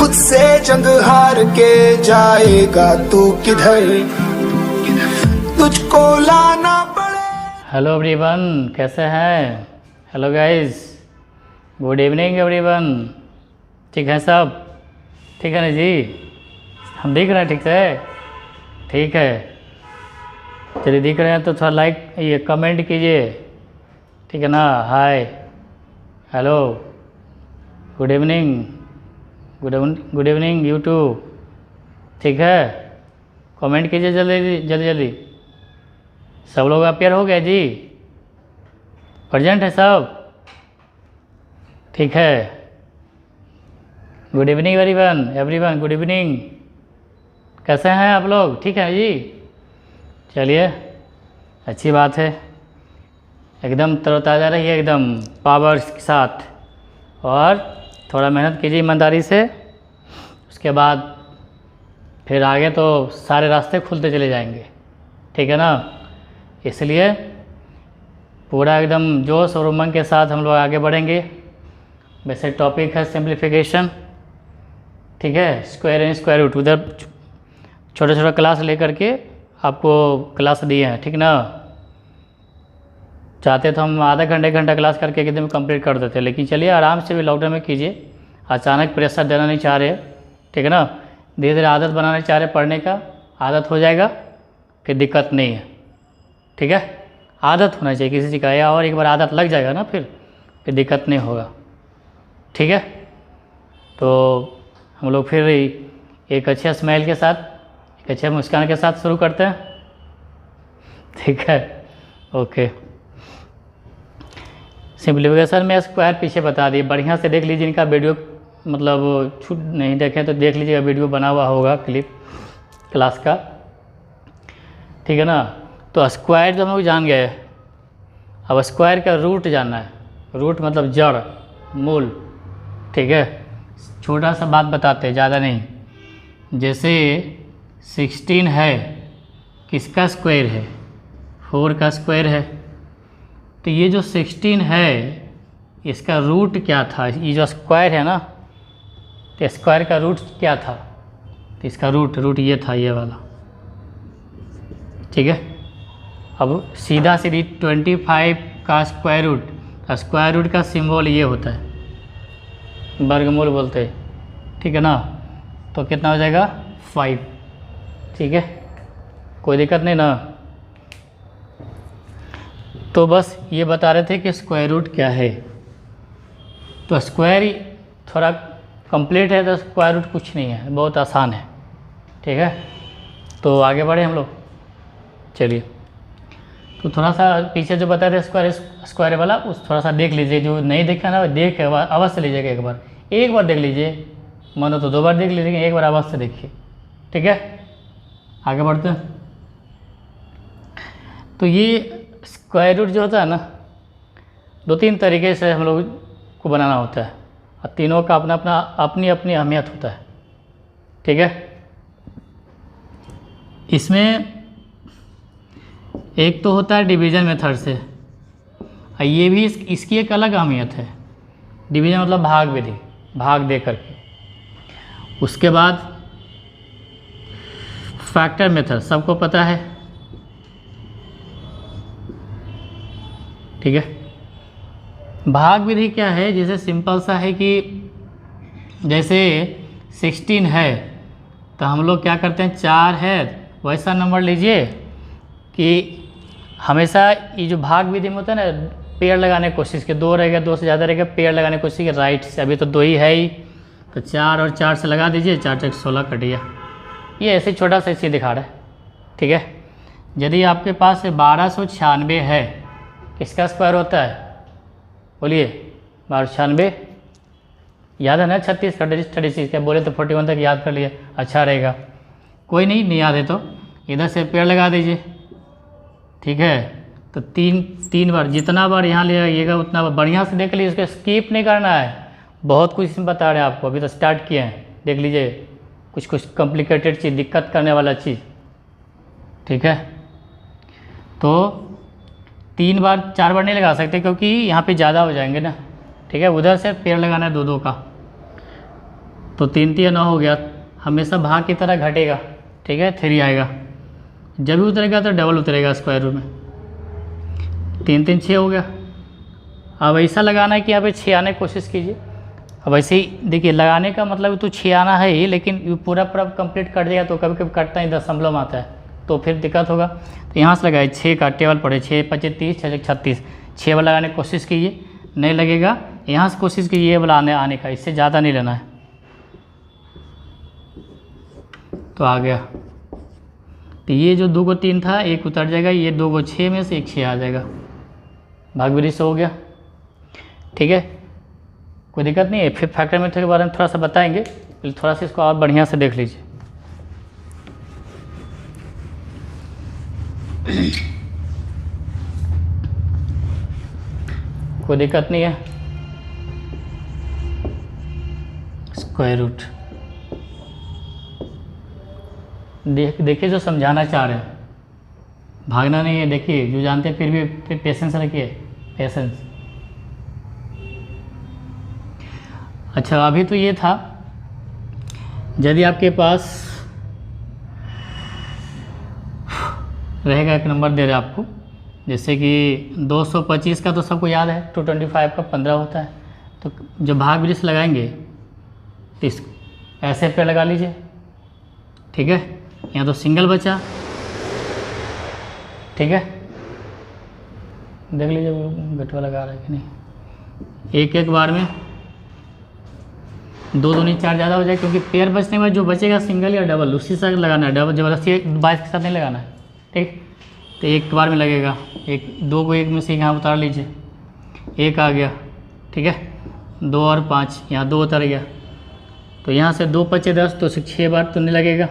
खुद से जंग हार के जाएगा तू किधर, तुझको लाना पड़े। हेलो एवरीवन, कैसे हैं? Hello guys, good evening everyone. ठीक है सब? ठीक है ना जी? हम दिख रहे हैं ठीक से? ठीक है, चलिए दिख रहे हैं तो थोड़ा लाइक ये कमेंट कीजिए, ठीक है ना? Hi, hello, good evening, good evening YouTube. ठीक है, कमेंट कीजिए जल्दी जल्दी जल्दी। सब लोग अपेयर हो गए जी? प्रेजेंट है सब? ठीक है, good evening everyone good evening. कैसे हैं आप लोग? ठीक है जी? चलिए, अच्छी बात है। एकदम तरोताज़ा रहिए, एकदम पावर के साथ, और थोड़ा मेहनत कीजिए ईमानदारी से। उसके बाद फिर आगे तो सारे रास्ते खुलते चले जाएंगे, ठीक है ना? इसलिए पूरा एकदम जोश और उमंग के साथ हम लोग आगे बढ़ेंगे। वैसे टॉपिक है सिंप्लीफिकेशन, ठीक है? स्क्वायर एंड स्क्वायर रूट, उधर छोटा छोटा क्लास लेकर के आपको क्लास दिए हैं, ठीक ना? चाहते तो हम आधा घंटा क्लास करके एकदम कंप्लीट कर देते, लेकिन चलिए आराम से भी लॉकडाउन में कीजिए। अचानक प्रेशर देना नहीं चाह रहे, ठीक है ना? धीरे धीरे आदत बनाना चाह रहे पढ़ने का, आदत हो जाएगा, फिर दिक्कत नहीं है, ठीक है? आदत होना चाहिए किसी चीज़ का, या और एक बार आदत लग जाएगा ना फिर दिक्कत नहीं होगा, ठीक है? तो हम लोग फिर एक अच्छे स्माइल के साथ, एक अच्छे मुस्कान के साथ शुरू करते हैं, ठीक है? ओके। सिंप्लीफिकेशन में स्क्वायर पीछे बता दिए, बढ़िया से देख लीजिए। इनका वीडियो मतलब छूट नहीं देखें तो देख लीजिएगा, वीडियो बना हुआ होगा क्लिप क्लास का, ठीक है ना? तो स्क्वायर तो हम लोग जान गए, अब स्क्वायर का रूट जानना है। रूट मतलब जड़, मूल, ठीक है? छोटा सा बात बताते हैं, ज़्यादा नहीं। जैसे 16 है, किसका स्क्वायर है? 4 का स्क्वायर है। तो ये जो 16 है, इसका रूट क्या था? ये जो स्क्वायर है ना, तो स्क्वायर का रूट क्या था? तो इसका रूट ये था, ये वाला, ठीक है? अब सीधा सीधी 25 का स्क्वायर रूट का सिंबल ये होता है, वर्गमूल बोलते हैं, ठीक है ना? तो कितना हो जाएगा? 5, ठीक है? कोई दिक्कत नहीं ना? तो बस ये बता रहे थे कि स्क्वायर रूट क्या है। तो स्क्वायर थोड़ा कंप्लीट है, तो स्क्वायर रूट कुछ नहीं है, बहुत आसान है, ठीक है? तो आगे बढ़े हम लोग, चलिए। तो थोड़ा सा पीछे जो बताए थे स्क्वायर वाला, उस थोड़ा सा देख लीजिए। जो नहीं देखा ना, देख अवश्य लीजिएगा, एक बार देख लीजिए, मानो तो 2 बार देख लीजिए, एक बार अवश्य देखिए, ठीक है? आगे बढ़ते हैं। तो ये स्क्वायर रूट जो होता है ना, 2-3 तरीके से हम लोग को बनाना होता है, और तीनों का अपनी अपनी अहमियत होता है, ठीक है? इसमें एक तो होता है डिवीज़न मेथड से, और ये भी इसकी एक अलग अहमियत है। डिवीज़न मतलब भाग विधि, भाग दे करके। उसके बाद फैक्टर मेथड, सबको पता है, ठीक है? भाग विधि क्या है? जैसे सिंपल सा है कि जैसे 16 है, तो हम लोग क्या करते हैं, 4 है, वैसा नंबर लीजिए कि हमेशा ये जो भाग विधि में होता है ना, पेड़ लगाने की कोशिश की, 2 रहेगा, 2 से ज़्यादा रहेगा, पेड़ लगाने की कोशिश की राइट से। अभी तो 2 ही है ही, तो 4 और 4 से लगा दीजिए, 4 4 16 कट गया। ये ऐसे छोटा सा इसी दिखा रहा है, ठीक है? यदि आपके पास 1296 है, किसका स्क्वायर होता है? बोलिए। 1296 याद है ना? 36 36 क्या बोले तो 41 तक याद कर लिए, अच्छा रहेगा। कोई नहीं याद है तो इधर से पेड़ लगा दीजिए, ठीक है? तो 3 बार, जितना बार यहाँ ले आइएगा उतना बार बढ़िया से देख लीजिए, उसको स्किप नहीं करना है। बहुत कुछ इसमें बता रहे हैं आपको, अभी तो स्टार्ट किए हैं, देख लीजिए। कुछ कॉम्प्लिकेटेड चीज़, दिक्कत करने वाला चीज़, ठीक है? तो 3 बार 4 बार नहीं लगा सकते, क्योंकि यहाँ पे ज़्यादा हो जाएंगे ना, ठीक है? उधर से पेड़ लगाना है 2-2 का। तो 3 3 9 हो गया, हमेशा भाग की तरह घटेगा, ठीक है, 3 आएगा। जब भी उतरेगा तो डबल उतरेगा स्क्वायर रूट में। 3 3 6 हो गया। अब ऐसा लगाना है कि यहाँ पे 6 आने की कोशिश कीजिए। अब ऐसे ही देखिए, लगाने का मतलब तो 6 आना है ही, लेकिन ये पूरा कंप्लीट कट जाएगा तो कभी कभी कटता ही दशमलव में आता है, तो फिर दिक्कत होगा। तो यहाँ से लगाए 6 का टेबल पड़े, 6 25 30, 6 36, 6 वाला लगाने की कोशिश कीजिए, नहीं लगेगा। यहाँ से कोशिश कीजिए ये वाला आने का, इससे ज़्यादा नहीं लेना है। तो आ गया। तो ये जो 2 को 3 था, एक उतर जाएगा, ये 2 को 6 में से एक 6 आ जाएगा, भाग विधि से हो गया, ठीक है, कोई दिक्कत नहीं है। फिर फैक्टर मेथड के बारे में थोड़ा सा बताएंगे, थोड़ा सा इसको और बढ़िया से देख लीजिए। कोई दिक्कत नहीं है। स्क्वायर रूट देखिए जो समझाना चाह रहे हैं, भागना नहीं है। देखिए जो जानते हैं फिर भी पेशेंस रखिए, पेशेंस। अच्छा, अभी तो ये था, यदि आपके पास रहेगा, एक नंबर दे रहे आपको, जैसे कि 225 का तो सबको याद है, 225 का 15 होता है। तो जो भाग विधि से लगाएंगे तो इस ऐसे पे लगा लीजिए, ठीक है। यहाँ तो सिंगल बचा, ठीक है, देख लीजिए वो गटवा लगा रहा है कि नहीं। एक एक बार में 2 दूनी 4 ज़्यादा हो जाए, क्योंकि पेयर बचने के बाद जो बचेगा सिंगल या डबल उसी से लगाना है, डबल जबरदस्ती 22 के साथ नहीं लगाना है, ठीक। तो एक बार में लगेगा, 2 को 1 में से यहाँ उतार लीजिए, 1 आ गया, ठीक है। 2 और 5, यहाँ 2 उतर गया, तो यहाँ से 2 5 10, तो 6 बार तो नहीं लगेगा,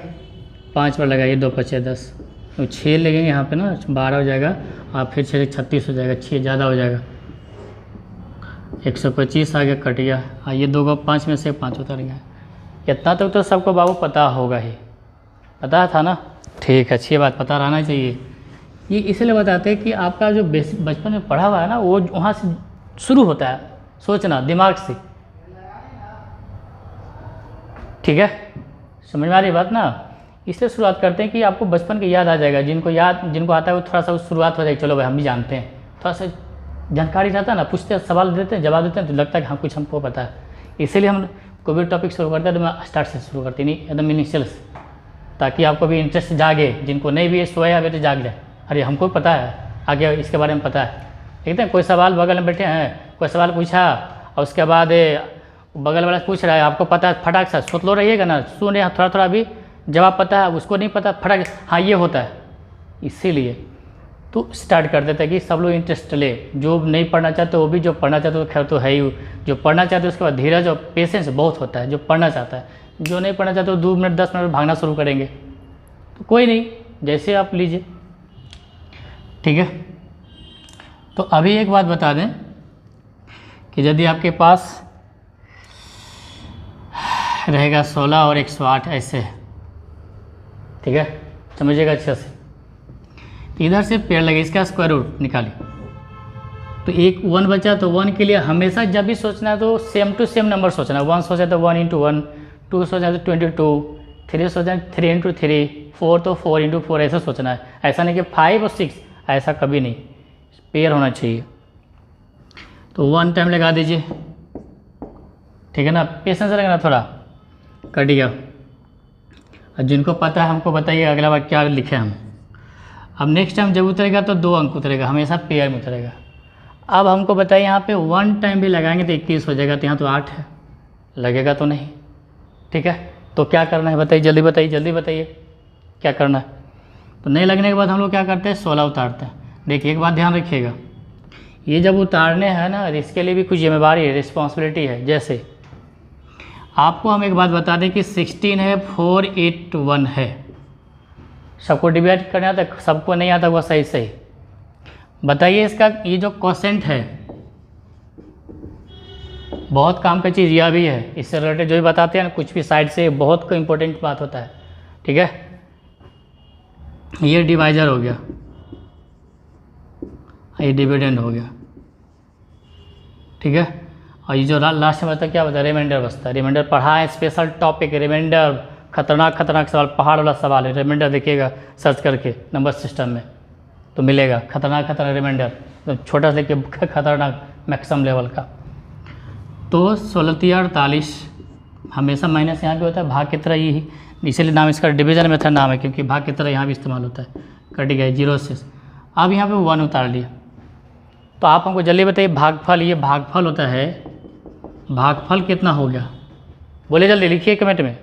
5 बार लगाइए, 2 5 10, तो 6 लगेंगे यहाँ पे ना, 12 हो जाएगा, और फिर 6 36 हो जाएगा, 6 ज़्यादा हो जाएगा, 125 आ गया, कट गया। हाँ, ये 2 को 5 में से 5 उतर गया। इतना तक तो सबको बाबू पता होगा ही, पता था ना, ठीक है, अच्छी बात, पता रहना चाहिए। ये इसलिए बताते हैं कि आपका जो बचपन में पढ़ा हुआ है ना, वो वहाँ से शुरू होता है सोचना, दिमाग से, ठीक है, समझ में आ रही बात ना। इसलिए शुरुआत करते हैं कि आपको बचपन की याद आ जाएगा, जिनको आता है वो थोड़ा सा शुरुआत हो जाएगी, चलो भाई हम भी जानते हैं, थोड़ा सा जानकारी रहता है ना, पूछते हैं, सवाल देते हैं, जवाब देते हैं, तो लगता है कि हाँ कुछ हमको पता है। इसीलिए हम कोई भी टॉपिक शुरू करते हैं तो मैं स्टार्ट से शुरू करती नहीं, एकदम इनिशियल से, ताकि आपको भी इंटरेस्ट जागे, जिनको नहीं भी सोया अभी तो जाग जाए, अरे हमको पता है, आगे इसके बारे में पता है। देखते हैं कोई सवाल, बगल में बैठे हैं, कोई सवाल पूछा और उसके बाद बगल वाला पूछ रहा है, आपको पता है, फटाक से सोच लो, रहिएगा ना, सुन रहे हैं, थोड़ा थोड़ा भी जवाब पता है, उसको नहीं पता, फटाक हाँ ये होता है। इसीलिए तो स्टार्ट कर देते हैं कि सब लोग इंटरेस्ट ले, जो नहीं पढ़ना चाहते वो भी, जो पढ़ना चाहते वो खैर तो है ही, जो पढ़ना चाहते उसके बाद धीरज और पेशेंस बहुत होता है, जो पढ़ना चाहता है। जो नहीं पढ़ना चाहते वो 2 मिनट 10 मिनट भागना शुरू करेंगे, तो कोई नहीं, जैसे आप लीजिए, ठीक है। तो अभी एक बात बता दें कि यदि आपके पास रहेगा 16 और 108 ऐसे, ठीक है, समझिएगा अच्छे से। तो इधर से पेड़ लगे, इसका स्क्वायर रूट निकालिए, तो एक 1 बचा, तो 1 के लिए हमेशा जब भी सोचना है तो सेम टू सेम नंबर सोचना है। 1 सोचा तो 1 × 1, 2 सोचा तो 22, 3 सोचा 3 × 3, 4 तो 4 × 4, ऐसा सोचना है। ऐसा नहीं कि 5 और 6, ऐसा कभी नहीं, पेयर होना चाहिए। तो 1 टाइम लगा दीजिए, ठीक है ना, पेशेंस रखना, थोड़ा कट गया। और जिनको पता है हमको बताइए अगला बार क्या लिखे हम। अब नेक्स्ट टाइम जब उतरेगा तो 2 अंक उतरेगा, हमेशा पेयर में उतरेगा। अब हमको बताइए यहाँ पे 1 टाइम भी लगाएंगे तो 21 हो जाएगा, तो यहाँ तो 8 है, लगेगा तो नहीं, ठीक है। तो क्या करना है बताइए, जल्दी बताइए, जल्दी बताइए क्या करना है। तो नहीं लगने के बाद हम लोग क्या करते हैं, 16 उतारते हैं। देखिए एक बात ध्यान रखिएगा, ये जब उतारने हैं ना, इसके लिए भी कुछ जिम्मेवारी है, रिस्पॉन्सिबिलिटी है। जैसे आपको हम एक बात बता दें कि 16 है, 4 8 1 है, सबको डिवाइड करना आता, सबको नहीं आता हुआ सही सही बताइए। इसका ये जो क्वोशेंट है बहुत काम का चीज़, यह भी है, इससे रिलेटेड जो भी बताते हैं ना कुछ भी साइड से, बहुत कोई इंपॉर्टेंट बात होता है, ठीक है। ये डिवाइजर हो गया, ये डिविडेंड हो गया, ठीक है। और ये जो लास्ट में बचता क्या बचता है, रिमाइंडर बचता है। रिमाइंडर पढ़ा है, स्पेशल टॉपिक रिमाइंडर, खतरनाक खतरनाक सवाल, पहाड़ वाला सवाल है। रिमाइंडर देखिएगा सर्च करके नंबर सिस्टम में तो मिलेगा, खतरनाक खतरनाक रिमाइंडर, तो छोटा से लेके खतरनाक मैक्सिमम लेवल का। तो 16×48 हमेशा माइनस यहाँ पे होता है, भाग की तरह ही, इसीलिए नाम इसका डिवीजन मेथड नाम है, क्योंकि भाग की तरह यहाँ भी इस्तेमाल होता है। कट गया 0 से। अब यहाँ पे 1 उतार लिया, तो आप हमको जल्दी बताइए भागफल, ये भागफल होता है, भागफल कितना हो गया, बोले जल्दी लिखिए कमेंट में।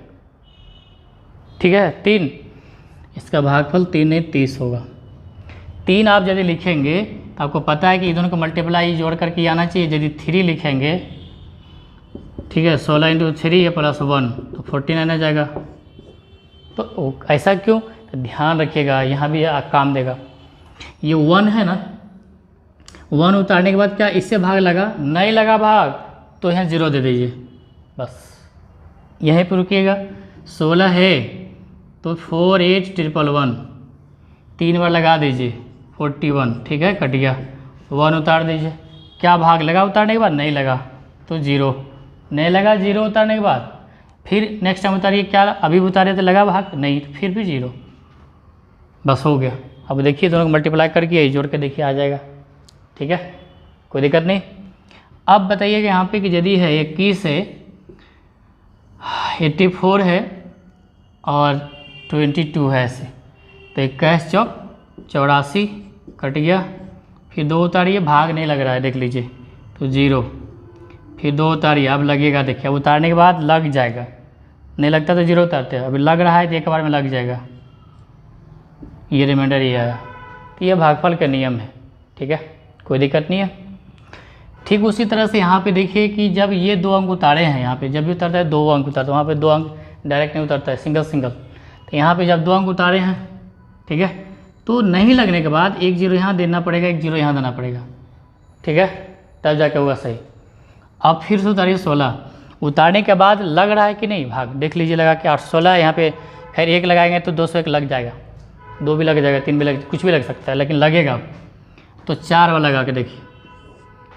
ठीक है 3, इसका भागफल 3 नहीं 30 होगा। 3 आप यदि लिखेंगे तो आपको पता है कि इधर को मल्टीप्लाई जोड़ करके आना चाहिए। यदि 3 लिखेंगे, ठीक है, 16 × 3 है +1 तो 49 आ जाएगा। तो ऐसा क्यों, तो ध्यान रखिएगा यहाँ भी काम देगा। ये 1 है ना, 1 उतारने के बाद क्या इससे भाग लगा, नहीं लगा भाग तो यहाँ 0 दे दीजिए, बस यहीं पर रुकिएगा। 16 है तो 4 8 111 3 बार लगा दीजिए 41, ठीक है, कट गया। 1 उतार दीजिए, क्या भाग लगा उतारने के बाद, नहीं लगा तो 0, नहीं लगा 0 उतारने के बाद, फिर नेक्स्ट टाइम उतारिए, क्या अभी उतारे तो लगा भाग, नहीं तो फिर भी 0, बस हो गया। अब देखिए दोनों को मल्टीप्लाई करके जोड़ के देखिए आ जाएगा, ठीक है, कोई दिक्कत नहीं। अब बताइए कि यहाँ पे कि यदि है 21 है, 84 है और 22 है ऐसे, तो 21 चौक 84 कट गया, फिर 2 उतारिए, भाग नहीं लग रहा है देख लीजिए तो 0, फिर 2 उतारिए, अब लगेगा, देखिए अब उतारने के बाद लग जाएगा, नहीं लगता तो 0 उतारते हैं, अभी लग रहा है तो एक बार में लग जाएगा, ये रिमाइंडर ये आया। तो ये भागफल का नियम है, ठीक है, कोई दिक्कत नहीं है। ठीक उसी तरह से यहाँ पे देखिए कि जब ये 2 अंक उतारे हैं, यहाँ पे जब भी उतरता है 2 अंक उतारता है, वहाँ पे 2 अंक डायरेक्ट नहीं उतरता है, सिंगल सिंगल। तो यहाँ पे जब 2 अंक उतारे हैं, ठीक है, तो नहीं लगने के बाद 1 0 यहाँ देना पड़ेगा, 1 0 यहाँ देना पड़ेगा, ठीक है, तब जाके होगा सही। अब फिर से उतारिए 16, उतारने के बाद लग रहा है कि नहीं भाग, देख लीजिए लगा कि 816, यहाँ पे खैर 1 लगाएंगे तो 201 लग जाएगा, 2 भी लग जाएगा, 3 भी लग, कुछ भी लग सकता है, लेकिन लगेगा। तो 4 वाला लगा के देखिए,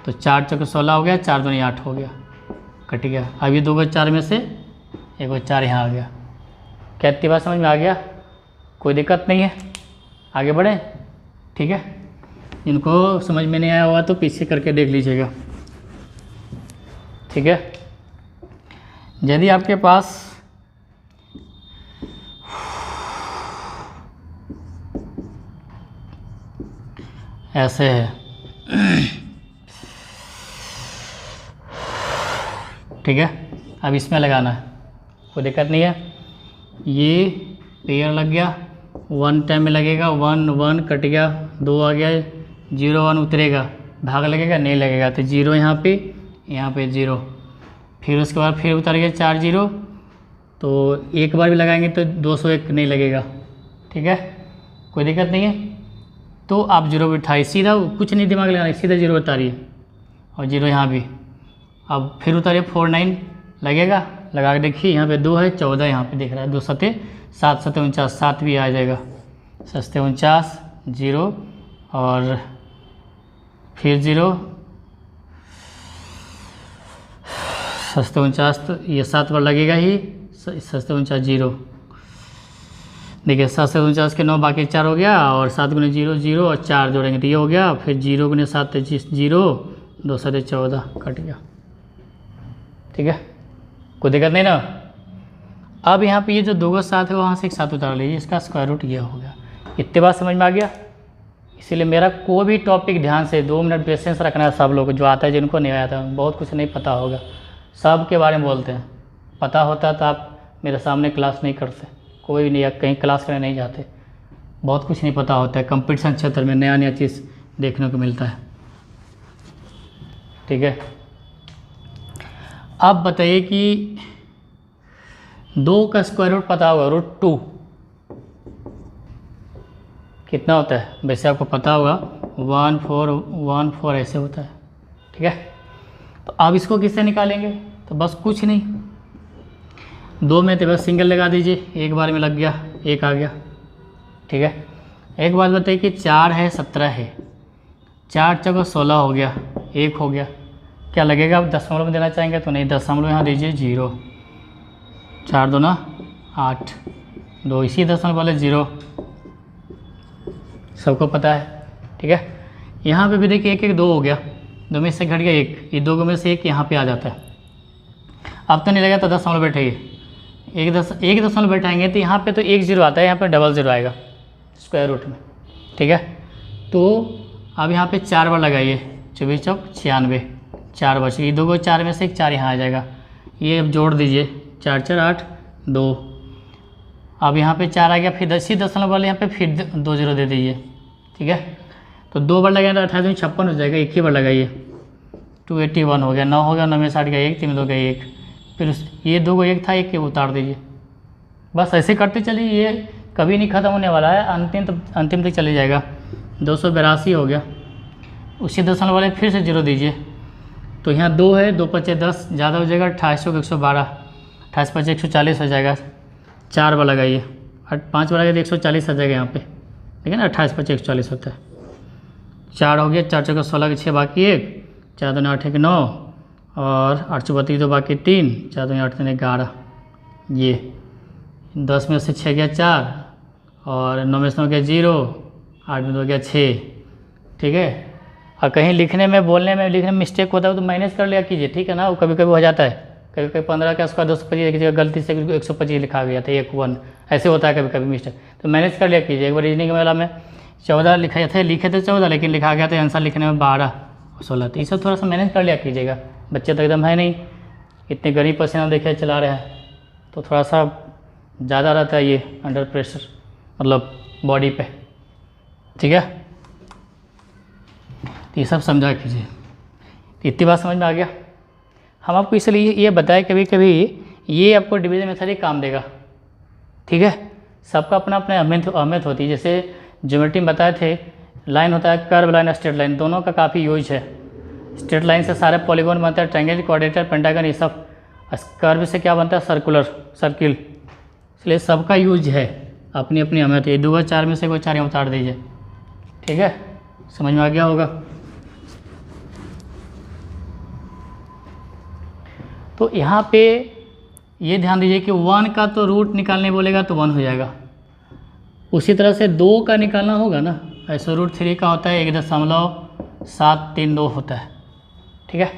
तो 4 चौके 16 हो गया, 4 दूनी 8 हो गया, कट गया। अब ये 2 को 4 में से 1 को 4 यहाँ आ गया। क्या इतनी बात समझ में आ गया, कोई दिक्कत नहीं है, आगे बढ़ें, ठीक है। इनको समझ में नहीं आया होगा तो पीछे करके देख लीजिएगा, ठीक है। यदि आपके पास ऐसे है, ठीक है, अब इसमें लगाना है, कोई दिक्कत नहीं है। ये पेयर लग गया, 1 टाइम में लगेगा, 1 1 कट गया, 2 आ गया, 0 1 उतरेगा, भाग लगेगा, नहीं लगेगा तो 0 यहाँ पे 0, फिर उसके बाद फिर उतर गया 4 0, तो एक बार भी लगाएंगे तो 201 नहीं लगेगा, ठीक है, कोई दिक्कत नहीं है। तो आप 0 बिठाइए, सीधा कुछ नहीं दिमाग लगाना, सीधा 0 उतारिए और 0 यहाँ भी। अब फिर उतारिए 4 9 लगेगा, लगा के देखिए, यहाँ पे 2 है, 14 यहाँ पे दिख रहा है, 2 7 7 7 49, 7 भी आ जाएगा, 7 49 0 और फिर 0, 7 49, तो ये 7 बार लगेगा ही, 7 49 0, देखिए 7 से 49 के 9 बाकी 4 हो गया, और 7 गुने 0 0 और 4 जोड़ेंगे तो ये हो गया, फिर 0 गुने 7 0, 2 7 14 कट गया, ठीक है, कोई दिक्कत नहीं ना। अब यहाँ पे ये जो 2 का 7 है वहाँ से एक 7 उतार लीजिए, इसका स्क्वायर रूट ये हो गया। इतने बात समझ में आ गया। इसीलिए मेरा कोई भी टॉपिक ध्यान से 2 मिनट पेशेंस रखना है, सब लोग जो आता है, जिनको नहीं आता, बहुत कुछ नहीं पता होगा, सब के बारे में बोलते हैं, पता होता तो आप मेरे सामने क्लास नहीं करते, कोई भी नहीं, कहीं क्लास करने नहीं जाते, बहुत कुछ नहीं पता होता है, कंपटीशन क्षेत्र में नया नया चीज़ देखने को मिलता है, ठीक है। अब बताइए कि 2 का स्क्वायर रूट पता होगा, √2 कितना होता है, वैसे आपको पता होगा 1 4 1 4 ऐसे होता है, ठीक है। तो अब इसको किससे निकालेंगे, तो बस कुछ नहीं, 2 में तो बस सिंगल लगा दीजिए, एक बार में लग गया, 1 आ गया, ठीक है। एक बात बताइए कि 4 है 17 है, 4 चौका 16 हो गया, 1 हो गया, क्या लगेगा, आप दशमलव में देना चाहेंगे तो नहीं, दशमलव यहाँ दीजिए 0, 4 2 8, 2 इसी दशमलव वाले 0, सबको पता है। ठीक है, यहाँ पे भी देखिए 1 1 2 हो गया, 2 में से घट गया 1, ये 2 में से 1 यहाँ पे आ जाता है। अब तो नहीं लगा तो दशमलव बैठाइए, एक दशमलव बैठाएंगे तो यहाँ पे तो 1 0 आता है, यहाँ पे डबल 0 आएगा स्क्वायर रूट में। ठीक है, तो अब यहाँ पे 4 बार लगाइए, 24 चौक 96, 4 बचे, ये 2 को 4 में से 1 4 यहाँ आ जाएगा, ये अब जोड़ दीजिए 4 4 8 2, अब यहाँ पे 4 आ गया, फिर 10 दशमलव वाले यहाँ पे फिर 2 0 दे दीजिए। ठीक है, तो 2 बार लगाए तो 28 में 56 हो जाएगा, 1 ही बार लगाइए, 281 हो गया, 9 हो गया, 9 में 60 गया 1, 3 में 2 गया 1, फिर ये 2 को 1 था, 1 के उतार दीजिए। बस ऐसे करते चलिए, ये कभी नहीं ख़त्म होने वाला है, अंतिम तक चले जाएगा। 282 हो गया, उसी दशमलव वाले फिर से 0 दीजिए, तो यहाँ 2 है, 2 5 10 ज़्यादा हो जाएगा, 28 को 112, 28 5 140 हो जाएगा, 4 बार लगाइए, 5 बार लगाइए तो 140 आ जाएगा यहाँ पे, ठीक है ना, 28 5 140 होता है। 4 हो गया, 4 चौका 16 के 6 बाकी 1, 4 2 8 1 9, और 8 32 2 बाकी 3, 4 2 8 3 11, ये 10 में से 6 गया 4, और 9 में से 9 गया 0, 8 में 2 गया 6। ठीक है, और कहीं लिखने में लिखने में मिस्टेक होता है तो माइनस कर लिया कीजिए, ठीक है ना, वो कभी कभी हो जाता है, कभी कभी 15 का स्क्वायर 225 की जगह गलती से 125 लिखा गया था, 1 1 ऐसे होता है कभी कभी मिस्टेक, तो मैनेज कर लिया कीजिए। एक बार रीजनिंग वाला में 14 लिखे थे 14, लेकिन लिखा गया था आंसर लिखने में 12 और 16, तो ये सब थोड़ा सा मैनेज कर लिया कीजिएगा। बच्चे तो एकदम है नहीं, इतने गरीब पसीना देखे चला रहे हैं, तो थोड़ा सा ज़्यादा रहता है ये अंडर प्रेशर, मतलब बॉडी पे। ठीक है, तो ये सब समझा कीजिए। इतनी बात समझ में आ गया। हम आपको इसलिए ये बताएं, कभी कभी ये आपको डिवीजन मेथड ही काम देगा। ठीक है, सबका अपना अपना अहमियत होती है। जैसे ज्योमेट्री में बताए थे, लाइन होता है कर्व लाइन, स्ट्रेट लाइन, दोनों का काफ़ी यूज है। स्ट्रेट लाइन से सारे पॉलीगॉन बनता है, ट्रायंगल, क्वाड्रेटर, पेंटागन, ये सब। कर्व से क्या बनता है, सर्किल, इसलिए सबका यूज है, अपनी अपनी अहमियत है। 2 4 में से कोई 4 उतार दीजिए। ठीक है, समझ में आ गया होगा। तो यहाँ पे ये ध्यान दीजिए कि 1 का तो रूट निकालने बोलेगा तो 1 हो जाएगा, उसी तरह से 2 का निकालना होगा ना, ऐसे √3 का होता है 1.732 होता है। ठीक है,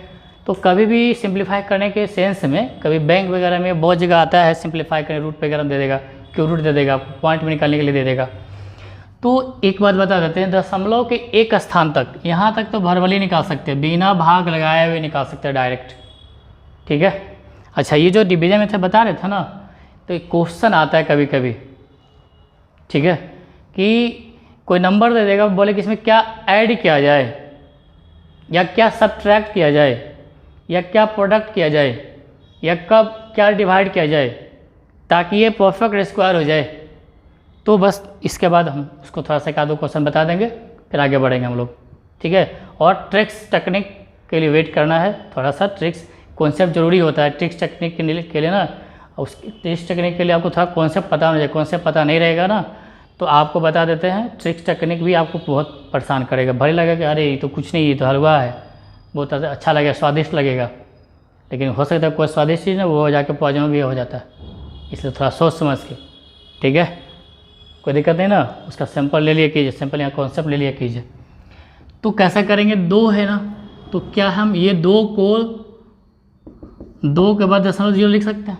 तो कभी भी सिंप्लीफाई करने के सेंस में, कभी बैंक वगैरह में बहुत जगह आता है सिंप्लीफाई करने, रूट वगैरह दे देगा, क्यों रूट दे देगा, पॉइंट में निकालने के लिए दे देगा। तो एक बात बता देते हैं, दशमलव के एक स्थान तक, यहाँ तक तो भरवली निकाल सकते हैं, बिना भाग लगाए हुए निकाल सकते हैं डायरेक्ट। ठीक है, अच्छा ये जो डिवीजन मेथड बता रहे थे ना, तो एक क्वेश्चन आता है कभी कभी, ठीक है, कि कोई नंबर दे देगा, बोले कि इसमें क्या ऐड किया जाए, या क्या सब्ट्रैक्ट किया जाए, या क्या प्रोडक्ट किया जाए, या कब क्या डिवाइड किया जाए, ताकि ये परफेक्ट स्क्वायर हो जाए। तो बस इसके बाद हम उसको थोड़ा सा 1-2 क्वेश्चन बता देंगे, फिर आगे बढ़ेंगे हम लोग। ठीक है, और ट्रिक्स टेक्निक के लिए वेट करना है, थोड़ा सा ट्रिक्स कॉन्सेप्ट जरूरी होता है ट्रिक्स टेक्निक के लिए ना। उस ट्रिक्स टेक्निक के लिए आपको थोड़ा कॉन्सेप्ट पता होना चाहिए, कॉन्सेप्ट पता नहीं रहेगा ना तो आपको बता देते हैं, ट्रिक्स टेक्निक भी आपको बहुत परेशान करेगा। भले लगेगा कि अरे ये तो कुछ नहीं, ये तो हलवा है, बहुत अच्छा लगेगा, स्वादिष्ट लगेगा, लेकिन हो सकता है कोई स्वादिष्ट चीज़ ना वो जाके पॉइजन भी हो जाता है, इसलिए थोड़ा सोच समझ के। ठीक है, कोई दिक्कत नहीं ना, उसका सैंपल ले लिया कीजिए, सैंपल यहाँ कॉन्सेप्ट ले लिया कीजिए। तो कैसा करेंगे, 2 है ना, तो क्या हम ये 2 को 2 के बाद 0.0 लिख सकते हैं,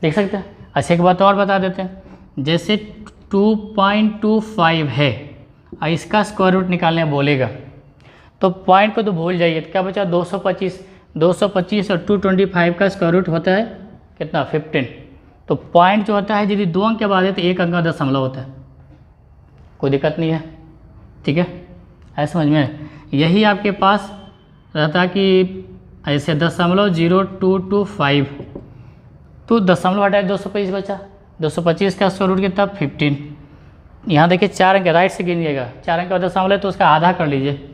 देख सकते हैं। अच्छा एक बात और बता देते हैं, जैसे 2.25 है और इसका स्क्वायर रूट निकालने बोलेगा, तो पॉइंट को तो भूल जाइए, तो क्या बचा 225 और 225 का स्क्वायर रूट होता है कितना, 15। तो पॉइंट जो होता है यदि 2 अंक के बाद है तो 1 अंक का दशमलव होता है, कोई दिक्कत नहीं है। ठीक है, ऐसे समझ में। यही आपके पास रहता कि ऐसे 0.0225, तो दशमलव हटाए 225 बचा, 225 का स्क्वायर रूट कितना 15। यहाँ देखिए 4 अंक राइट से गिनिएगा, 4 अंक का दशमलव है तो उसका आधा कर लीजिए,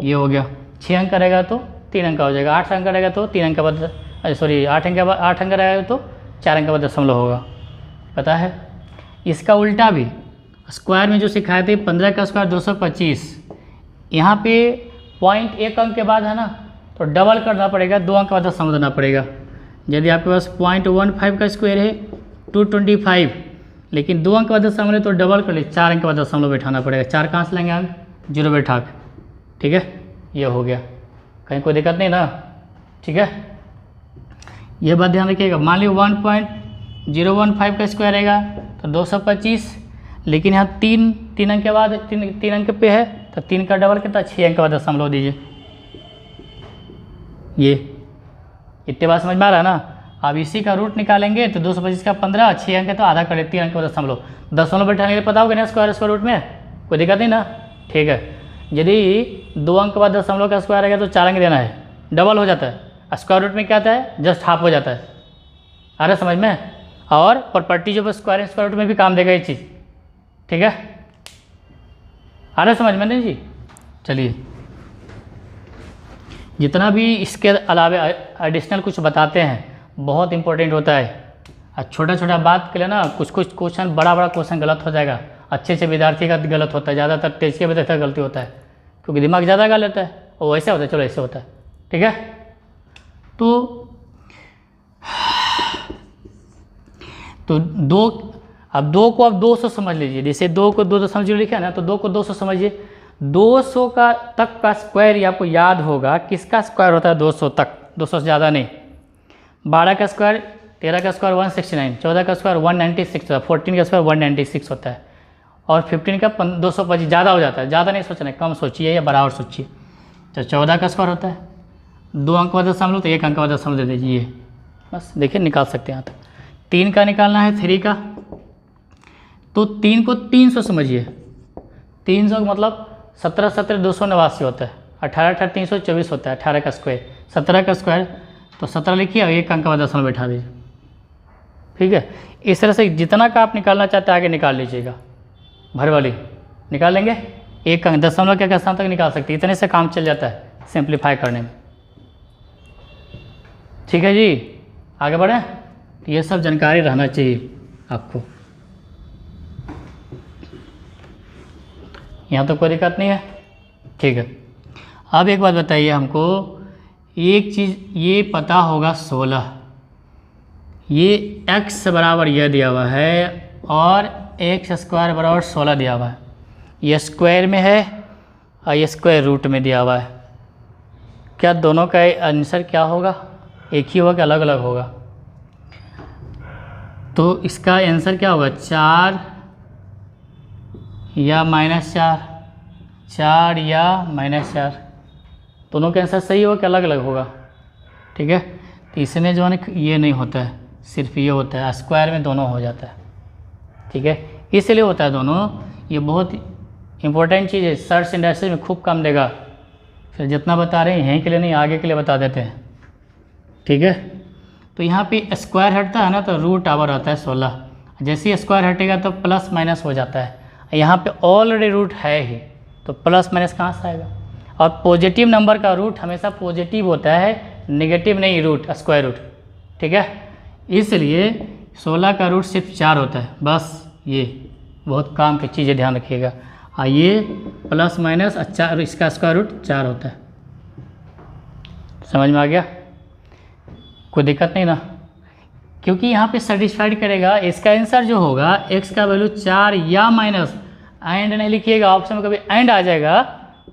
ये हो गया। 6 अंक रहेगा तो 3 अंक का हो जाएगा, 8 अंक रहेगा तो 3 अंक का बाद, 8 अंक रहेगा तो 4 अंक का बाद दशमलव होगा, पता है। इसका उल्टा भी स्क्वायर में जो सिखाए थे 15 का स्क्वायर 225, यहाँ पे पॉइंट 1 अंक के बाद है ना, तो डबल करना पड़ेगा, 2 अंक का दशमलव देना पड़ेगा। यदि आपके पास 0.15 का स्क्वायर है 225, लेकिन 2 अंक का दशमलव है तो डबल कर ली, 4 अंक का दशमलव बैठाना पड़ेगा। 4 कहाँ से लेंगे अंक, 0 बैठा के, ठीक है, ये हो गया, कहीं कोई दिक्कत नहीं ना, ठीक है। ये बात ध्यान रखिएगा। मान लीजिए 1.015 का स्क्वायर रहेगा तो 225, लेकिन यहाँ 3 अंक के बाद 3 अंक पे है तो 3 का डबल कितना, 6 अंक का दशमलव दीजिए। ये इतने बात समझ में आ रहा है ना। अब इसी का रूट निकालेंगे तो 225 का 15, 6 अंक है तो आधा कर 3 अंक का दशमलव बैठाने के लिए पता होगा ना स्क्वायर रूट में, कोई दिक्कत नहीं ना, ठीक है। यदि 2 अंक के बाद दशमलव का स्क्वायर रहेगा तो 4 अंक देना है, डबल हो जाता है। स्क्वायर रूट में क्या आता है, जस्ट हाफ हो जाता है। आ रहा समझ में। और प्रॉपर्टी जो स्क्वायर रूट में भी काम देगा ये चीज़, ठीक है। आ रहा समझ में नहीं जी। चलिए, जितना भी इसके अलावा एडिशनल कुछ बताते हैं बहुत इंपॉर्टेंट होता है। और छोटा छोटा बात के लिए ना कुछ क्वेश्चन, बड़ा क्वेश्चन गलत हो जाएगा। अच्छे विद्यार्थी का गलत होता है, ज़्यादातर तेज के विद्यार्थी का गलती होता है, क्योंकि दिमाग ज़्यादा लगा लेता है। वो ऐसे होता है, चलो ऐसे होता है, ठीक है। तो 2 को आप 200 समझ लीजिए। जैसे 2 को 2.0 लिखा है ना, तो 2 को 200 समझिए। 200 का तक का स्क्वायर ये आपको याद होगा, किसका स्क्वायर होता है 200 तक, 200 से ज़्यादा नहीं। 12 का स्क्वायर 13 का स्क्वायर 169, 14 का स्क्वायर 196 होता है, 14 का स्क्वायर 196 होता है, और 15 का 225। ज़्यादा हो जाता है, ज़्यादा नहीं सोचना है, कम सोचिए या बराबर सोचिए। तो 14 का स्क्वायर होता है 2 अंक का दशमलव, तो 1 अंक का दशमलव दे दीजिए, बस देखिए निकाल सकते हैं यहाँ तक। 3 का निकालना है 3 का, तो 3 को 300 समझिए। 300 मतलब 17 17 289 होता है, 18 18 324 होता है। 18 का स्क्वायर 17 का स्क्वायर, तो 17 लिखिए और 1 अंक का दशमलव बैठा दीजिए, ठीक है। इस तरह से जितना का आप निकालना चाहते हैं आगे निकाल लीजिएगा, भर वाली निकाल लेंगे। 1 अंक दशमलव के स्थान तक निकाल सकते हैं, इतने से काम चल जाता है सिंप्लीफाई करने में, ठीक है जी। आगे बढ़ें, तो ये सब जानकारी रहना चाहिए आपको। यहाँ तो कोई दिक्कत नहीं है, ठीक है। अब एक बात बताइए हमको, एक चीज़ ये पता होगा 16, ये x बराबर यह दिया हुआ है और x स्क्वायर बराबर 16 दिया हुआ है। ये स्क्वायर में है और ये स्क्वायर रूट में दिया हुआ है। क्या दोनों का आंसर क्या होगा, एक ही होगा कि अलग अलग होगा? तो इसका आंसर क्या होगा, 4 या -4, 4 या -4, दोनों का आंसर सही होगा कि अलग अलग होगा, ठीक है। तो इसमें जो है ये नहीं होता है, सिर्फ ये होता है, स्क्वायर में दोनों हो जाता है, ठीक है। इसलिए होता है दोनों, ये बहुत इंपॉर्टेंट चीज़ है, सर्च इंडस्ट्री में खूब काम देगा। फिर जितना बता रहे हैं यहीं के लिए नहीं, आगे के लिए बता देते हैं, ठीक है। तो यहाँ पे स्क्वायर हटता है ना तो रूट आवर आता है 16, जैसे ही स्क्वायर हटेगा तो प्लस माइनस हो जाता है। यहाँ पे ऑलरेडी रूट है ही, तो प्लस माइनस कहाँ से आएगा? और पॉजिटिव नंबर का रूट हमेशा पॉजिटिव होता है, नेगेटिव नहीं रूट, स्क्वायर रूट, ठीक है। इसलिए 16 का रूट सिर्फ 4 होता है, बस। ये बहुत काम की चीज़ें, ध्यान रखिएगा। ये प्लस माइनस 4, इसका स्क्वायर रूट 4 होता है। समझ में आ गया? कोई दिक्कत नहीं ना, क्योंकि यहाँ पे सेटिस्फाइड करेगा। इसका आंसर जो होगा x का वैल्यू 4 या माइनस, एंड नहीं लिखिएगा, ऑप्शन में कभी एंड आ जाएगा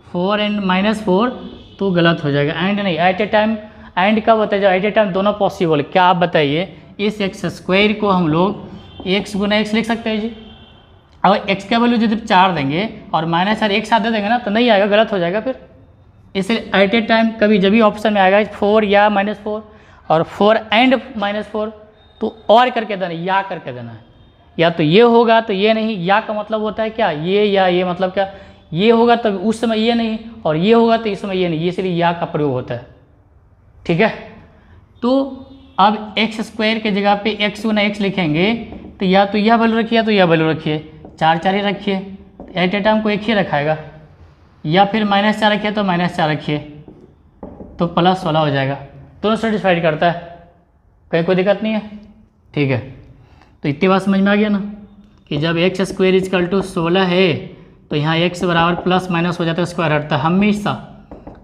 4 एंड -4 तो गलत हो जाएगा। एंड नहीं, एट ए टाइम। एंड कब होता है? जब एट ए टाइम दोनों पॉसिबल। क्या आप बताइए, इस एक्स स्क्वायर को हम लोग x गुना x लिख सकते हैं जी? अगर x का वैल्यू यदि 4 देंगे और -4 एक साथ दे देंगे ना तो नहीं आएगा, गलत हो जाएगा फिर। इसलिए एट ए टाइम कभी जब भी ऑप्शन में आएगा 4 या -4 और 4 एंड -4 तो और करके देना, या करके देना है। या तो ये होगा तो ये नहीं, या का मतलब होता है क्या, ये या ये मतलब क्या, ये होगा तो उस समय ये नहीं, और ये होगा तो इस समय ये नहीं, इसलिए या का प्रयोग होता है, ठीक है। तो अब एक्स स्क्वायर के जगह पे x गुना x लिखेंगे तो या तो यह वैल्यू रखिए या तो यह वैल्यू रखिए, 4 4 ही रखिए, एट ए टाइम को एक ही रखाएगा, या फिर -4 रखिए तो -4 रखिए, तो +16 हो जाएगा। दोनों सेटिस्फाइड करता है, कहीं कोई दिक्कत नहीं है, ठीक है। तो इतनी बात समझ में आ गया ना कि जब x स्क्वायर इजकल टू 16 है तो यहाँ x बराबर प्लस माइनस हो जाता है, स्क्वायर हटता है हमेशा,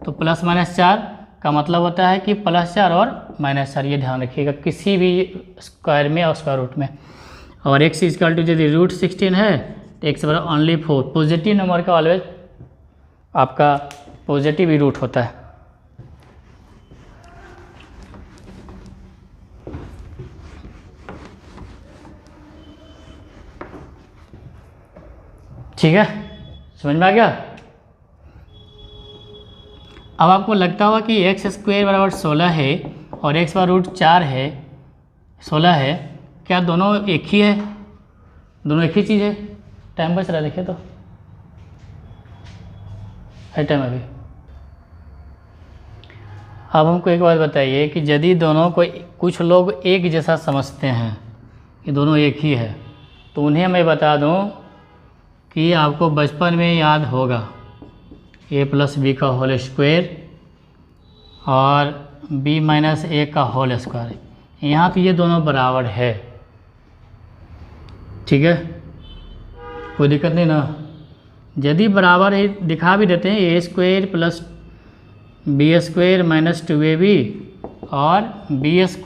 तो +-4 का मतलब होता है कि +4 और -4, ये ध्यान रखिएगा किसी भी स्क्वायर में और स्क्वायर रूट में। और x इक्वल टू यदि √16 है तो x बराबर ओनली 4। पॉजिटिव नंबर का ऑलवेज आपका पॉजिटिव ही रूट होता है। ठीक है, समझ में आ गया। अब आपको लगता होगा कि x² बराबर 16 है और x बराबर √4 है, 16 है, क्या दोनों एक ही है? दोनों एक ही चीज़ है? टाइम बच रहा है, देखिए तो है टाइम अभी। अब हमको एक बात बताइए कि यदि दोनों को कुछ लोग एक जैसा समझते हैं कि दोनों एक ही है, तो उन्हें मैं बता दूं कि आपको बचपन में याद होगा a + b का होल स्क्वायर और b - a का होल स्क्वायर। यहाँ पे ये दोनों बराबर है, ठीक है, कोई दिक्कत नहीं ना। यदि बराबर है दिखा भी देते हैं a² + b² - 2ab और b² + a²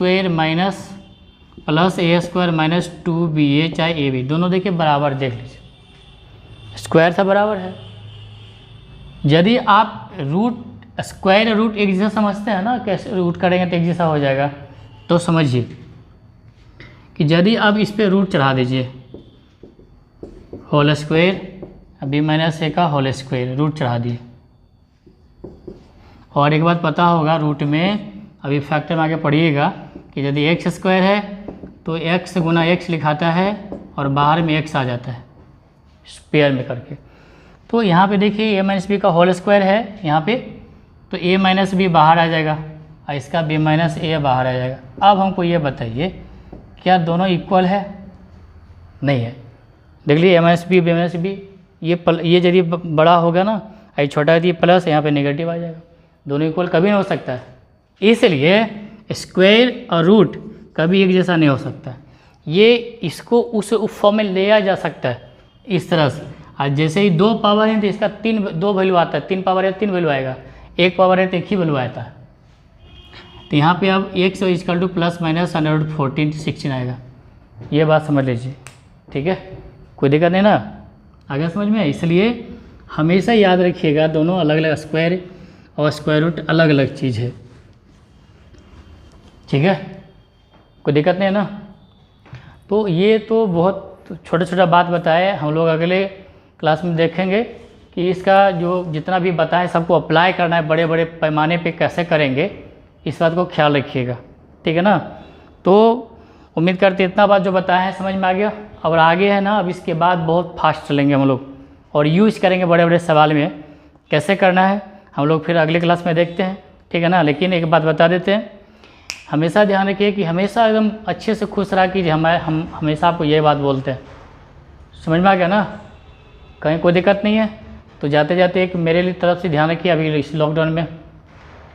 - 2ba चाहे ab, दोनों देखिए बराबर, देख लीजिए स्क्वायर था, बराबर है। यदि आप रूट स्क्वायर रूट एक जैसा समझते हैं ना, कैसे रूट करेंगे तो एक जैसा हो जाएगा, तो समझिए कि यदि आप इस पे रूट चढ़ा दीजिए होल स्क्वायर b - a का होल स्क्वायर रूट चढ़ा दिए, और एक बात पता होगा रूट में अभी फैक्टर में आगे पढ़िएगा कि यदि x² है तो x गुना x लिखाता है और बाहर में x आ जाता है पेयर में करके। तो यहाँ पे देखिए a - b का होल स्क्वायर है यहाँ पे, तो a - b बाहर आ जाएगा और इसका b - a बाहर आ जाएगा। अब हमको ये बताइए क्या दोनों इक्वल है? नहीं है। देख लीजिए a - b b ये यदि बड़ा होगा ना, ये छोटा यदि प्लस, यहाँ पे नेगेटिव आ जाएगा, दोनों इक्वल कभी नहीं हो सकता है। इसलिए स्क्वायर और रूट कभी एक जैसा नहीं हो सकता। ये इसको उस फॉर्म में लिया जा सकता है इस तरह से। आज जैसे ही 2 पावर है तो इसका 2 वैल्यू आता है, 3 पावर है 3 वैल्यू आएगा, 1 पावर है तो 1 ही वैल्यू आता है। तो यहाँ पे अब x इक्वल टू +-114 16 आएगा, ये बात समझ लीजिए, ठीक है, कोई दिक्कत नहीं ना, आगे समझ में। इसलिए हमेशा याद रखिएगा दोनों अलग अलग स्क्वायर और स्क्वायर रूट अलग अलग चीज़ है, ठीक है, कोई दिक्कत नहीं है ना। तो ये तो बहुत छोटा छोटा बात बताए, हम लोग अगले क्लास में देखेंगे कि इसका जो जितना भी बताएं सबको अप्लाई करना है, बड़े बड़े पैमाने पे कैसे करेंगे, इस बात को ख्याल रखिएगा, ठीक है ना। तो उम्मीद करते इतना बात जो बताया है समझ में आ गया। और आगे है ना, अब इसके बाद बहुत फास्ट चलेंगे हम लोग और यूज़ करेंगे बड़े बड़े सवाल में, कैसे करना है हम लोग फिर अगले क्लास में देखते हैं, ठीक है ना। लेकिन एक बात बता देते हैं, हमेशा ध्यान रखिए कि हमेशा एकदम अच्छे से खुश रहा कीजिए। हम हमेशा आपको ये बात बोलते हैं, समझ में आ गया ना, कहीं कोई दिक्कत नहीं है। तो जाते जाते एक मेरे लिए तरफ से ध्यान रखिए अभी इस लॉकडाउन में,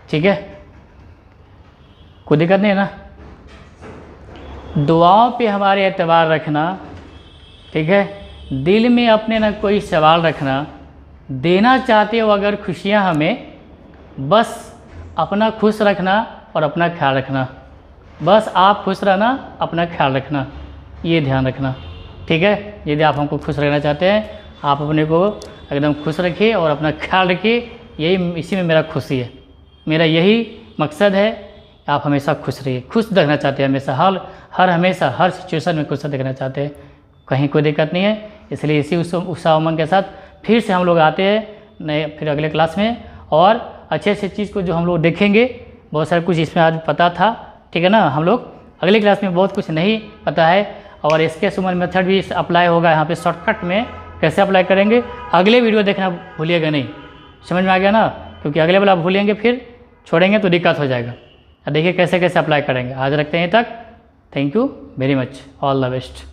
ठीक है, कोई दिक्कत नहीं है ना। दुआओं पे हमारे एतबार रखना, ठीक है, दिल में अपने ना कोई सवाल रखना, देना चाहते हो अगर खुशियाँ हमें, बस अपना खुश रखना और अपना ख्याल रखना, बस आप खुश रहना, अपना ख्याल रखना, ये ध्यान रखना, ठीक है। यदि आप हमको खुश रखना चाहते हैं, आप अपने को एकदम खुश रखिए और अपना ख्याल रखिए, यही इसी में मेरा खुशी है, मेरा यही मकसद है। आप हमेशा खुश रहिए, खुश देखना चाहते हैं हमेशा, हमेशा हर सिचुएशन में खुश देखना चाहते हैं, कहीं कोई दिक्कत नहीं है। इसलिए इसी उत्साह उमंग के साथ फिर से हम लोग आते हैं नए फिर अगले क्लास में, और अच्छे अच्छे चीज़ को जो हम लोग देखेंगे, बहुत सारा कुछ इसमें आज पता था, ठीक है ना। हम लोग अगले क्लास में बहुत कुछ नहीं पता है, और इसके सुमन मेथड भी अप्लाई होगा यहाँ पे शॉर्टकट में, कैसे अप्लाई करेंगे अगले वीडियो देखना भूलिएगा नहीं, समझ में आ गया ना, क्योंकि अगले वाला भूलेंगे फिर छोड़ेंगे तो दिक्कत हो जाएगा। देखिए कैसे कैसे अप्लाई करेंगे। आज रखते हैं तक, thank you very much, all the best.